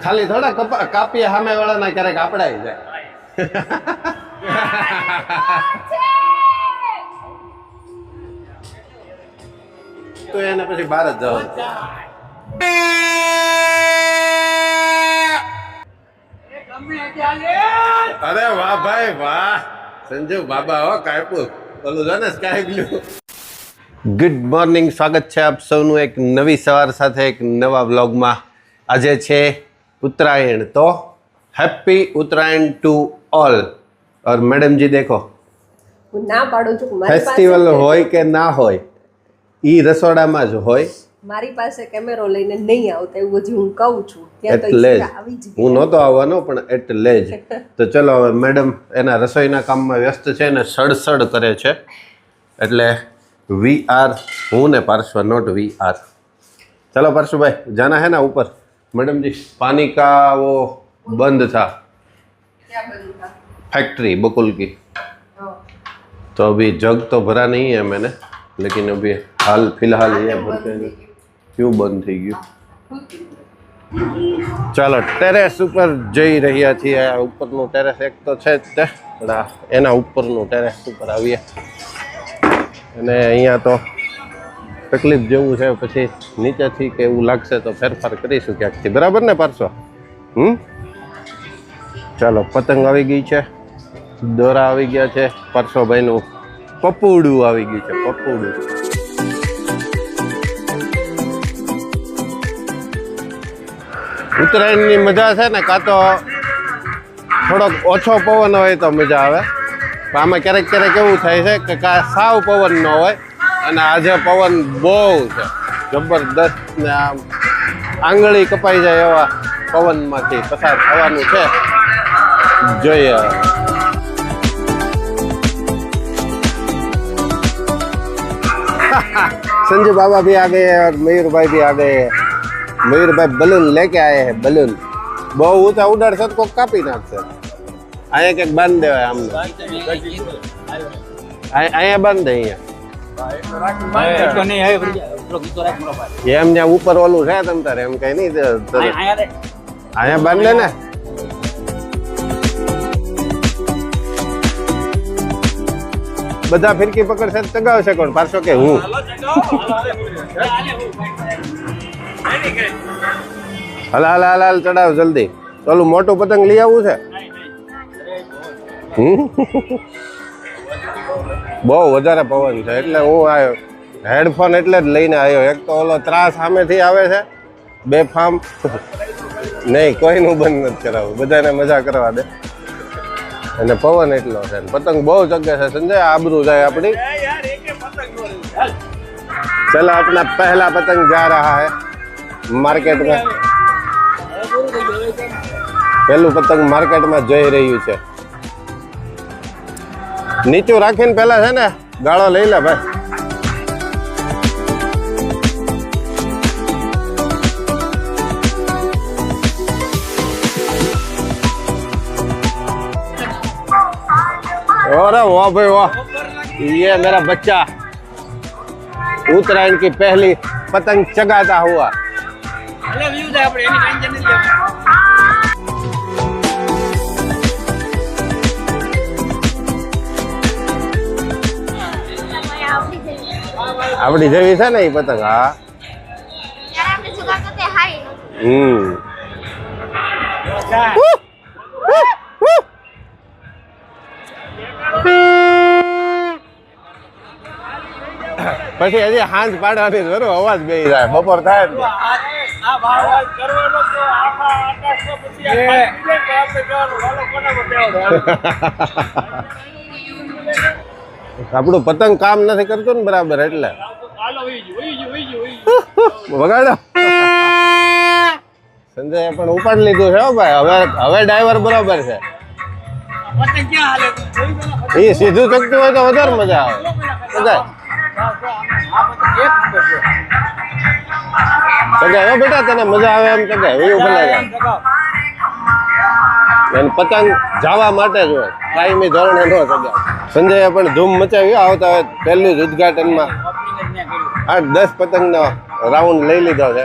ખાલી થોડા કાપીએ સામે વાળાના ક્યારેક આપડાઈ જાય. તો એને પછી બહાર જ જવાનું. અરે વાહ ભાઈ વાહ, સંજુ બાબા હો કાપ્યું બોલું છો ને સ્કાય બ્લુ. ગુડ મોર્નિંગ, સ્વાગત છે આપ સૌનું એક નવી સવાર સાથે એક નવા વ્લોગમાં. આજે છે ઉત્તરાયણ, તો હેપી ઉત્તરાયણ ટુ ઓલ. और मैडम जी देखो, ના પાડું છું ફેસ્ટિવલ હોય કે ના હોય ઈ રસોડામાં જ હોય. મારી પાસે કેમેરો લઈને નહીં આવતા એવું હજી હું કહું છું. ત્યાં તો એટલે જ આવી જ હું નહોતો આવવાનો, પણ એટલે જ તો ચલો હવે મેડમ એના રસોઈના કામમાં વ્યસ્ત છે ને સડસડ કરે છે. એટલે वी आर, હું ને पार्श्व नॉट वी आर. चलो पार्श्व भाई जाना है ना ऊपर. मैडम जी पानी का वो बंद था, क्या बंद था? फैक्ट्री बकुल की. तो अभी जग तो भरा नहीं है मैंने, लेकिन अभी हाल फिलहाल ये भरते हैं. क्यों बंद થઈ ગયું? ચાલો ટેરેસ ઉપર જઈ રહ્યા છીએ. ઉપરનું ટેરેસ એક તો છે જ તે, પણ એના ઉપરનું ટેરેસ ઉપર આવીએ. અને અહીંયા તો તકલીફ જેવું છે, પછી નીચેથી કે એવું લાગશે તો ફેરફાર કરીશું ક્યાંકથી. બરાબર ને પાર્સો? ચાલો પતંગ આવી ગઈ છે, દોરા આવી ગયા છે, પાર્સોભાઈનું પપુડું આવી ગયું છે. પપુડું ઉત્તરાયણની મજા છે ને, કાં તો થોડોક ઓછો પવન હોય તો મજા આવે, પણ આમાં ક્યારેક ક્યારેક એવું થાય છે કે કાં સાવ પવન ન હોય, અને આજે પવન બહુ છે જબરદસ્ત, ને આમ આંગળી કપાઈ જાય એવા પવનમાંથી પસાર થવાનું છે. જોઈએ संजू बाबा भी आ गए हैं और मयूर भाई भी आ गए हैं. मयूर भाई बलून लेके आए हैं. बलून બહુ ઊંચા ઉડાડશે તો કોક કાપી નાખશે. અહીંયા કંઈક બાંધ દેવાય આમ, અહીંયા બાંધ દે. અહીંયા એમ જ્યાં ઉપર ઓલું છે તમ તારે એમ કઈ નહીં, અહીંયા બાંધ લે ને. બધા ફિરકી પકડશે ચગાવશે કોણ? પાછો કે હું? હાલ હાલ હાલ હાલ ચડાવ જલ્દી. ઓલું મોટું પતંગ લઈ આવવું છે. બહુ વધારે પવન છે એટલે હું આવ્યો. હેડફોન એટલે જ લઈને આવ્યો. એક તો ઓલો ત્રાસ સામેથી આવે છે બેફામ. નહીં, કોઈનું બંધ નથી કરાવવું, બધાને મજા કરવા દે. અને પવન એટલો છે, પતંગ બહુ ચગે છે. સંજય આબરૂ જાય આપણી. चलो अपना पहला पतंग जा रहा है मार्केट में. પહેલું પતંગ માર્કેટમાં જઈ રહ્યું છે. નીચું રાખીને પેલા છે ને ગાળો લઈ લે ભાઈ. अरे वाह भाई वाह, ये मेरा बच्चा उत्तरायण की पहली पतंग चगाता हुआ. આપડી જેવી છે ને એ પતંગ. હા પછી હજી હાંજ પાડવાની જરૂર, અવાજ બેસી જાય. બપોર થાય ને આપણું પતંગ કામ નથી કરતું ને બરાબર, એટલે વગાડો. સંજય પણ ઉપાડી લીધું છે ભાઈ. હવે ડ્રાઈવર બરાબર છે. એ સીધું ચકતું હોય તો વધારે મજા આવે. ચગાય બેટા, તને મજા આવે એમ ચગાય. એવું ભલે જાય. પતંગ જવા માટે જ હોય, કાયમી ધોરણે ન ચગાય. સંજયે પણ ધૂમ મચાવી. આવતા હોય પહેલું જ ઉદઘાટનમાં 8-10 પતંગનો રાઉન્ડ લઈ લીધો છે.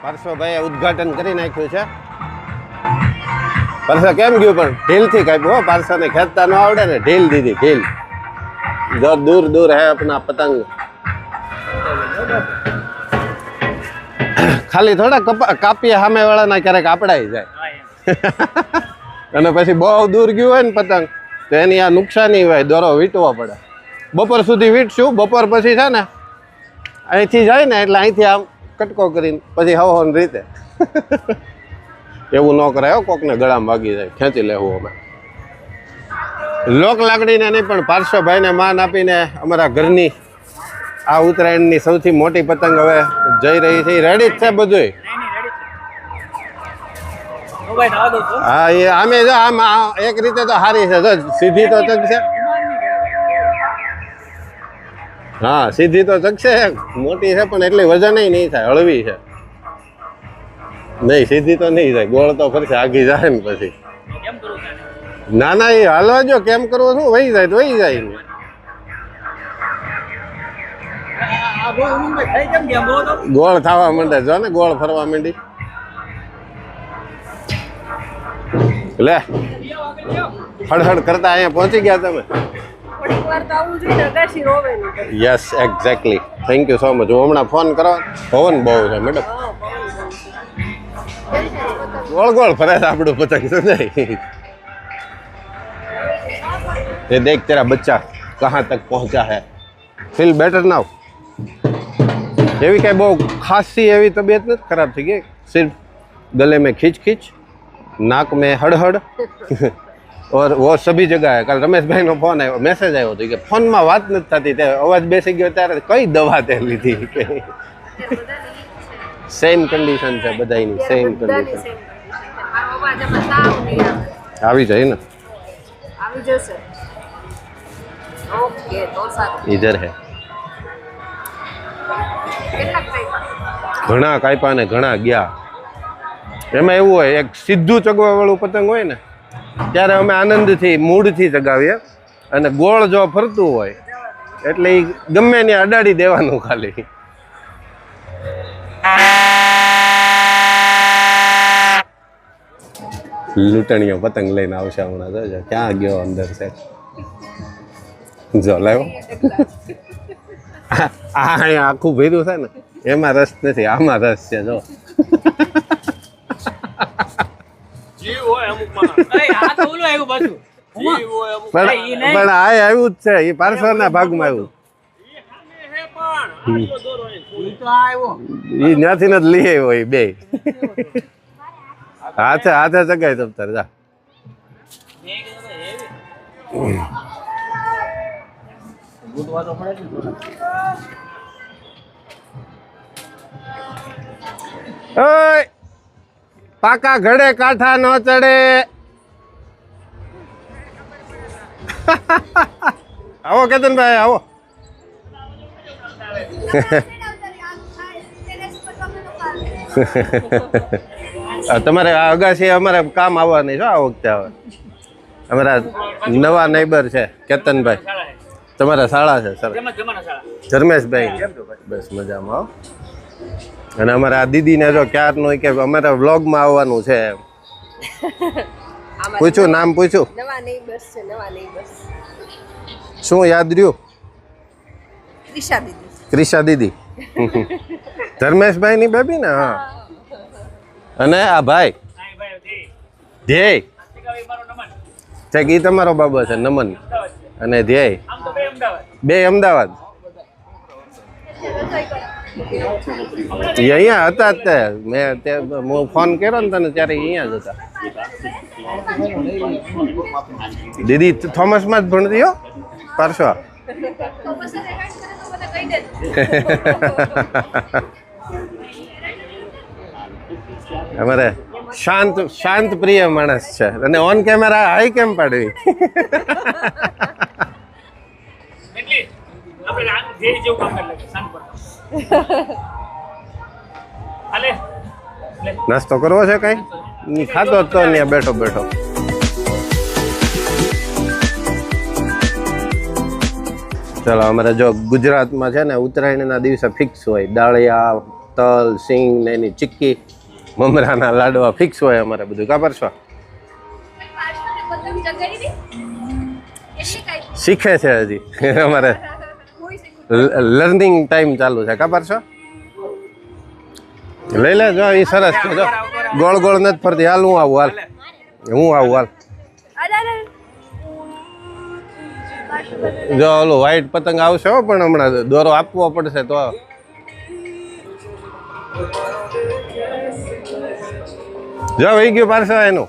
પાર્શ્વભાઈએ ઉદ્ઘાટન કરી નાખ્યું છે. પાર્શ્વ કેમ ગયું પણ ઢીલથી કાપ્યું હો. પાર્શ્વને ખેંચતા ન આવડે ને ઢીલ દીધી ઢીલ. જો દૂર દૂર હે अपना પતંગ. ખાલી થોડા કાપીએ સામે વાળાના ક્યારેક આપડાઈ જાય અને પછી બહુ દૂર ગયું હોય ને પતંગ તો એની આ નુકસાની હોય. દોરો વીંટવો પડે. બપોર સુધી વીંટશું. બપોર પછી છે ને અહીંથી જાય ને એટલે અહીંથી આમ કટકો કરીને પછી હવાની રીતે એવું ન કરાય હો. કોકને ગળામાં વાગી જાય. ખેંચી લેવું અમે. લોક લાકડીને નહીં પણ પાર્શ્વભાઈને માન આપીને અમારા ઘરની આ ઉત્તરાયણની સૌથી મોટી પતંગ હવે જઈ રહી છે. રેડી જ છે બધું. હા એ આમે જો આમ એક રીતે તો સારી છે. જો સીધી તો ચગશે. હા સીધી તો ચગશે. મોટી છે પણ એટલી વજન નહીં થાય. હળવી છે. નહીં સીધી તો નહીં જાય. ગોળ તો ફરશે આગી જાય ને પછી. ના ના એ હાલવા જો કેમ કરવો શું વહી જાય તો વહી જાય ને. ગોળ થવા માંડે. જો ને ગોળ ફરવા માંડી. લે હડહડ કરતા અહીંયા પહોંચી ગયા તમે. Yes exactly. Thank you so much. હું હમણાં ફોન કરો. પવન બહુ છે મેડમ. ગોળ ગોળ ફરે છે આપણું પતંગ તો નહીં. ये देख तेरा बच्चा कहाँ तक पहुँचा है. Feel better now. एवी कई बहुत खासी एवी तबीयत नहीं खराब थी गई. सिर्फ गले में खींच खींच, नाक में हड़हड़ और वो सभी जगह है. कल रमेश भाई नो फोन आयो, मैसेज आयो तो कि फोन में बात नहीं थती ते अवाज बेसी गयो त्यारे कई दवा ते लीधी के सेम कंडीशन है बधाईनी. सेम कंडीशन આવી જાય ને. આવી જશે. ઓકે તો સારું. इधर है. ઘણા કાપ્યા ને ઘણા ગયા. એમાં એવું હોય એક સીધું ચગવા વાળું પતંગ હોય ને ત્યારે અમે આનંદથી મૂળથી ચગાવીએ અને ગોળ જો ફરતું હોય એટલે એ ગમે ને અડાડી દેવાનું ખાલી. લૂંટણીઓ પતંગ લઈને આવશે હમણાં. જોજો ક્યાં ગયો અંદર છે. જો લાવ્યો. અહીંયા આખું ભર્યું છે ને એમાં રસ નથી. આમાં રસ છે. જો પણ આ આવ્યું જ છે. એ પાર્સલના ભાગમાં આવ્યું. એ ત્યાંથી જ લઈ આવ્યો એ બે. હાથે હાથે ચગાય તમ તાર જા. ઓય પાકા ઘડે કાંઠા ન ચડે. આવો કેતનભાઈ આવો. તમારે આ અગાસી અમારે કામ આવવાની છે આ વખતે. આવે અમારા નવા નેબર છે કેતનભાઈ. તમારા શાળા છે સર ધર્મેશભાઈ. બસ મજામાં આવો. અને અમારા આ દીદીને જો ક્યારનું કે અમારા વ્લોગમાં આવવાનું છે. પૂછ્યું નામ પૂછ્યું. નવા નેબર્સ છે. નવા નેબર્સ. શું યાદ રહ્યું? ક્રિશા દીદી. ક્રિશા દીદી. ધર્મેશભાઈ ની બેબી ને. હા. અને આ ભાઈ ધ્યેય છે કે તમારો બાબો છે નમન અને ધ્યેય બે અમદાવાદ. એ અહીંયા હતા જ તે. મેં હું ફોન કર્યો ને તને ત્યારે અહીંયા જ હતા. દીદી થોમસમાં જ ભણતી હો પાર્શ્વ. અમારે શાંત શાંત પ્રિય માણસ છે અને ઓન કેમેરા હાઈ કેમ પાડવી. નાસ્તો કરવો છે કઈ? ખાતો જ તો ત્યાં બેઠો બેઠો. ચાલો અમારે જો ગુજરાતમાં છે ને ઉત્તરાયણના દિવસે ફિક્સ હોય દાળિયા તલ સિંગ ને એની ચીક્કી મમરાના લાડવા ફિક્સ હોય અમારે બધું કા પરસો શીખે છે હજી અમારે લર્નિંગ ટાઈમ ચાલુ છે કા પરસો લઈ લે જો એ સરસ છે જો ગોળ ગોળ નથી ફરતી હાલ હું આવું હાલ જો ઓલું વ્હાઈટ પતંગ આવશે હો પણ હમણાં દોરો આપવો પડશે તો જો વહી ગયું પાર્સલ એનું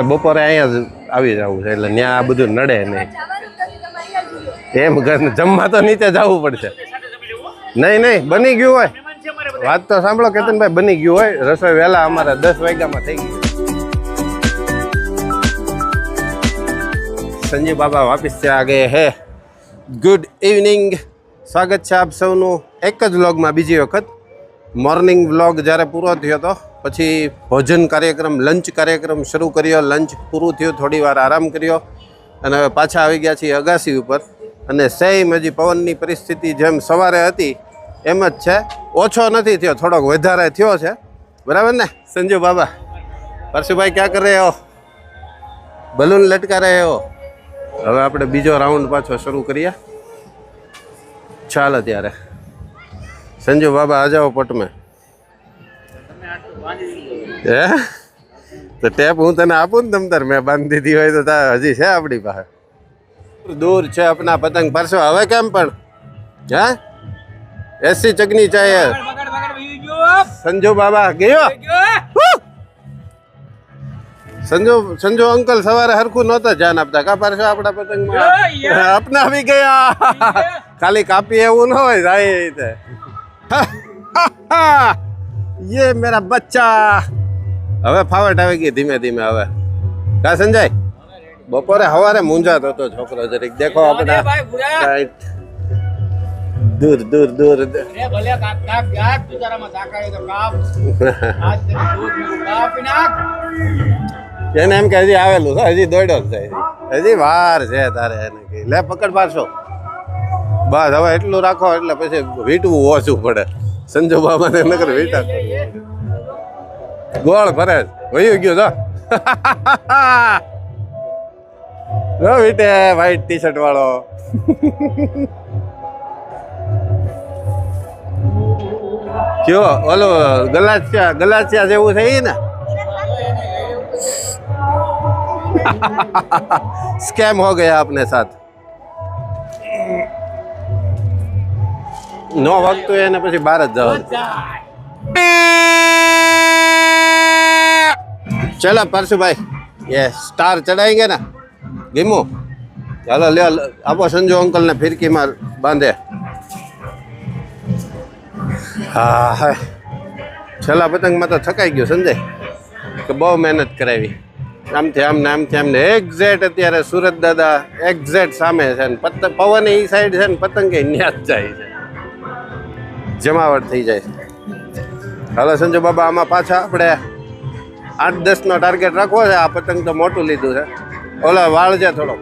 બપોરે અહીંયા જ આવી જવું છે એટલે ત્યાં આ બધું નડે નહીં એમ જમવા તો નીચે જવું પડશે નહીં બની ગયું હોય વાત તો સાંભળો કેતનભાઈ બની ગયું હોય રસોઈ વહેલા અમારે 10 વાગ્યામાં થઈ ગઈ સંજય બાબા વાપિસ से आ गए हैं ગુડ ઇવનિંગ સ્વાગત છે આપ સૌનું એક જ વ્લોગમાં બીજી વખત મોર્નિંગ વ્લોગ જ્યારે પૂરો થયો હતો પછી ભોજન કાર્યક્રમ લંચ કાર્યક્રમ શરૂ કર્યો લંચ પૂરું થયું થોડી વાર આરામ કર્યો અને હવે પાછા આવી ગયા છીએ અગાસી ઉપર અને સેમ હજી પવનની પરિસ્થિતિ જેમ સવારે હતી એમ જ છે ઓછો નથી થયો થોડોક વધારે થયો છે બરાબર ને સંજુ બાબા પરશુભાઈ ક્યાં કરે હો બલૂન લટકા રહે હો હવે આપણે બીજો રાઉન્ડ પાછો શરૂ કરીએ ચાલો ત્યારે સંજુ બાબા આ જાઓ પટ મેં હે તો ટેપ હું તને આપું ને તમ તાર મેં બાંધી દીધી હોય તો હજી છે આપણી પાસે દૂર છે अपना પતંગ પરસો હવે કેમ પણ હે એસી ચકની ચાહીએ સંજુ બાબા ગયો સંજુ અંકલ સવારે હરખું નહોતા ધ્યાન આપતા કા પરસો આપણા પતંગમાં આપના આવી ગયા ખાલી કાપી એવું ન હોય જાય ये मेरा बच्चा હવે ફાવટ આવી ગઈ ધીમે ધીમે હવે કા સંજય બપોરે સવારે મૂંઝાતો હતો છોકરો જરીક દેખો આપણા દૂર ભલે કાપ યાર તુજારામાં તાકાય તો કાપ આજ તને દૂધ કાપ નાખ એને એમ કે હજી આવેલું છે હજી દોડ્યો જ જાય હજી વાર છે તારે એને કે લે પકડ પાછો બસ હવે એટલું રાખો એટલે પછી વીટવું ઓછું પડે સંજુ બાબાને નકર વીટા ગોળ ભરે વયું ગયું જો વીટે વ્હાઈટ ટી શર્ટ વાળો કયો ઓલો ગલાસિયા જેવું છે ઈ ને स्कैम हो गया अपने साथ नो वक्त तो એને પછી બહાર જ જવાનું चलो परसु भाई ये स्टार चढ़ाएंगे ना गिमो चलो ले आपो संजू अंकल ने फिरकी मार बांधे हाँ छला पतंग में तो थकाई गयो संजय કે બહુ મહેનત કરાવી આમથી આમને એક્ઝેક્ટ અત્યારે સુરત દાદા એક્ઝેક્ટ સામે છે ને પવન એ સાઈડ છે ને પતંગ એ ન્યા જ જાય છે જમાવટ થઈ જાય છે હાલો સંજુ બાબા આમાં પાછા આપણે 8-10 નો ટાર્ગેટ રાખવો છે આ પતંગ તો મોટું લીધું છે ઓલા વાળ છે થોડો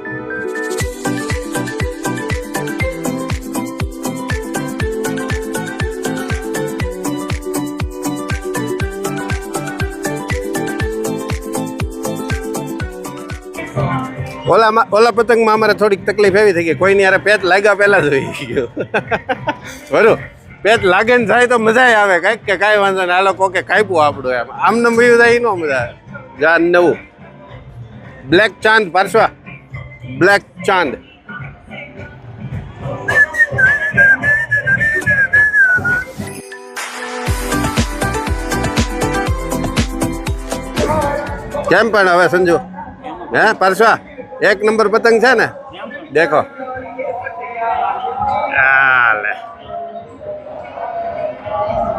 ઓલા પતંગમાં અમારે થોડીક તકલીફ એવી થઈ ગઈ કોઈની યાર પેચ લાગ્યા પહેલા જ હોઈ ગયો બરોબર પેચ લાગે ને જાય તો મજા આવે કઈક કે કાંઈ વાંધો ને આ લોકો કે કાપ્યું આપણું એમ આમને મળ્યું થાય નો મજા આવે જાન નવું બ્લેક ચાંદ પાર્શ્વા બ્લેક ચાંદ કેમ પણ હવે સંજુ હે પાર્શ્વા एक नंबर पतंग है ना देखो ले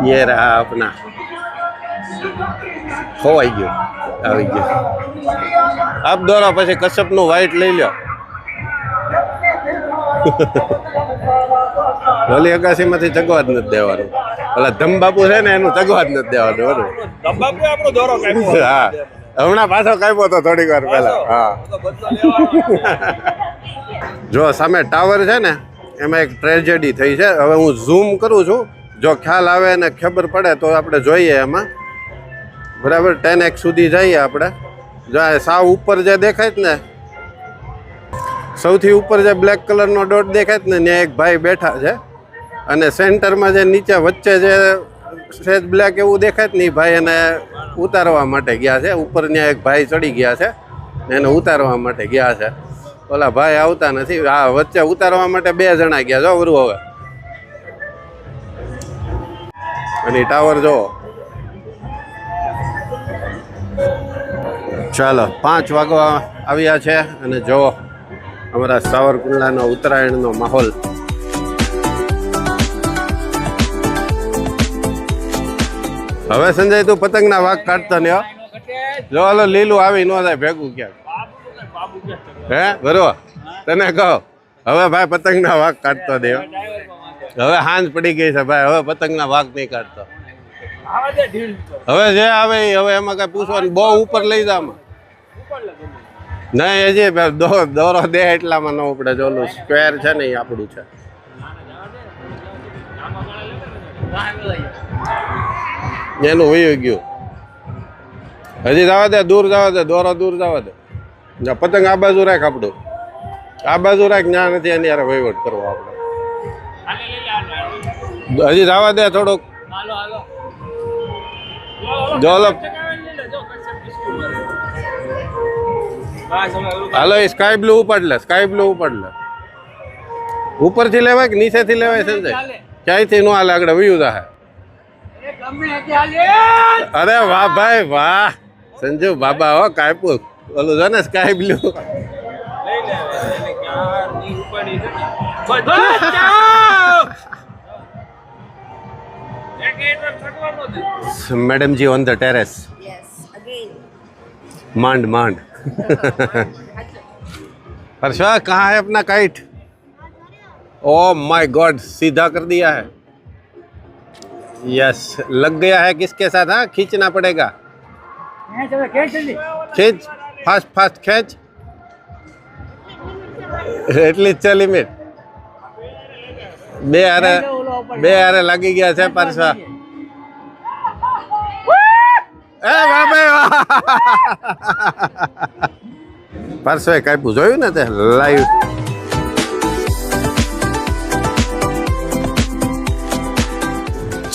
ये रहा अपना खोवाई गयो આવી ગયો આપ દોરો પછી કશ્યપ નું વ્હાઈટ લઈ લ્યો ઓલી અગાસી માંથી ચગવા જ નથી દેવાનું ઓલા ધમબાપુ છે ને એનું ચગવા જ નથી દેવાનું બરોબર ધમબાપુ આપણો દોરો કાપ્યો હા હમણાં પાછો કાપ્યો હતો થોડીક વાર પહેલા હા જો સામે ટાવર છે ને એમાં એક ટ્રેજેડી થઈ છે. હવે હું ઝૂમ કરું છું, જો ખ્યાલ આવે અને ખબર પડે તો આપણે જોઈએ એમાં. બરાબર 10x સુધી જઈએ આપણે. જો આ સાવ ઉપર જે દેખાય છે ને, સૌથી ઉપર જે બ્લેક કલરનો ડોટ દેખાય છે ને, ત્યાં એક ભાઈ બેઠા છે. અને સેન્ટરમાં જે નીચે વચ્ચે જે સેજ બ્લેક એવું દેખાય ને, એ ભાઈ એને ઉતારવા માટે ગયા છે. ઉપર ત્યાં એક ભાઈ ચડી ગયા છે, એને ઉતારવા માટે ગયા છે. ઓલા ભાઈ આવતા નથી. હા, વચ્ચે ઉતારવા માટે 2 જણા ગયા. જો વરુ હવે અને ટાવર જો. ચાલો 5 વાગવા આવ્યા છે અને જો અમારા સાવરકુંડલાનો ઉત્તરાયણનો માહોલ. હવે સંજય તું પતંગના વાઘ કાઢતો ને હો. જો હાલો લીલું આવી ન થાય ભેગું ક્યાંક. હે બરોબર તને કહો હવે ભાઈ પતંગના વાઘ કાઢતો દે. હવે હાંજ પડી ગઈ છે ભાઈ, હવે પતંગના વાઘ નહીં કાઢતો. હવે જે આવે હવે એમાં કઈ પૂછવાનું. બહુ ઉપર લઈ જા નહીં, હજી દોરો દે એટલામાં ન ઉપડે. જો ઓલું સ્ક્વેર છે ને એ આપણું છે. એનું વયું ગયું. હજી જવા દે, દૂર જવા દે, દોરો દૂર જવા દે. પતંગ આ બાજુ રાખ, આપણું આ બાજુ રાખ. ત્યાં નથી એની યાર વહીવટ કરવો આપણે. હજી જવા દે થોડુંક. જો હાલો એ સ્કાય બ્લુ ઉપાડ લે, સ્કાય બ્લુ ઉપાડ લે. ઉપરથી લેવાય કે નીચેથી લેવાય સંજય? ક્યાંયથી નો હાલે, આગળ વયું જાહે. અરે વાહ ભાઈ વાહ, સંજુ બાબા હો કાપ્યું. ઓલું છે ને sky blue. Madam ji on the terrace. Yes again. मांड मांड. परशा कहाँ है अपना काइट? ओ माय गॉड, सीधा कर दिया है. यस लग गया है. किसके साथ? हाँ खींचना पड़ेगा. खींच फास्ट फास्ट खेच. એટલી જ છે લિમિટ. બે હારે લાગી ગયા છે પરસા. એ બાપે પરસોએ કાપ્યું, જોયું ને તે લાઈવ.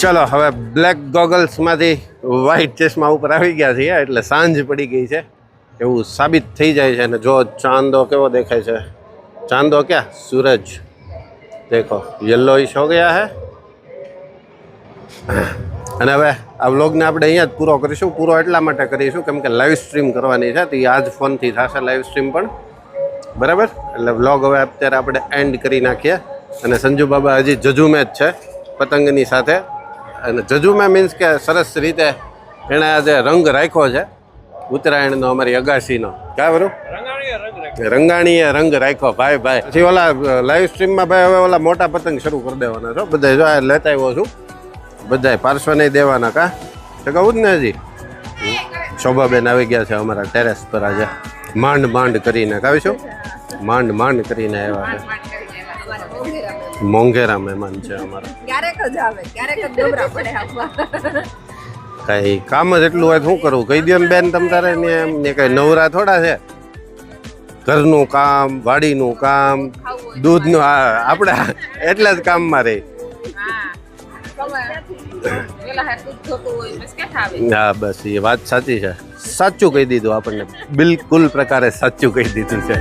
ચલો હવે બ્લેક ગોગલ્સમાંથી વ્હાઈટ ચશ્મા ઉપર આવી ગયા છીએ, એટલે સાંજ પડી ગઈ છે એવું સાબિત થઈ જાય છે. અને જો ચાંદો કેવો દેખાય છે. ચાંદો ક્યાં? સૂરજ દેખો યલોઇશ હો ગયા હે. અને હવે આ વ્લોગને આપણે અહીંયા જ પૂરો કરીશું. પૂરો એટલા માટે કરીશું કેમ કે લાઈવ સ્ટ્રીમ કરવાની છે, તો એ આજ ફોનથી થશે લાઈવ સ્ટ્રીમ પણ. બરાબર, એટલે વ્લોગ હવે અત્યારે આપણે એન્ડ કરી નાખીએ. અને સંજુ બાબા હજી જજુમે જ છે પતંગની સાથે. અને જજુમે મીન્સ કે સરસ રીતે એણે આજે રંગ રાખ્યો છે ઉત્તરાયણનો, અમારી અગાસીનો. ક્યાં બરું રંગાણીએ રંગ રાખ્યો ભાઈ ભાઈ. પછી ઓલા લાઈવ સ્ટ્રીમમાં ભાઈ હવે ઓલા મોટા પતંગ શરૂ કરી દેવાના છો બધા. જો આ લેતા આવ્યો છું બધાય, પાર્શ્વ નહીં દેવાના. કા તો કહું જ ને. હજી શોભાબેન આવી ગયા છે અમારા ટેરેસ પર આજે. માંડ માંડ કરીને કાવીશું, માંડ માંડ કરીને આવ્યા છે. મોંઘેરા મહેમાન છે અમારા. ક્યારેક જ આવે, ક્યારેક જ નવરા પડે આપવા. કઈ કામ જ એટલું હોય શું કરવું? કહી દો ને બેન તમ તારે ને. એમ ને કઈ નવરા થોડા છે. ઘરનું કામ, વાડીનું કામ, દૂધનું, આપણે એટલા જ કામમાં રહી. હા બસ એ વાત સાચી છે. સાચું કહી દીધું આપણને, બિલકુલ પ્રકારે સાચું કહી દીધું છે.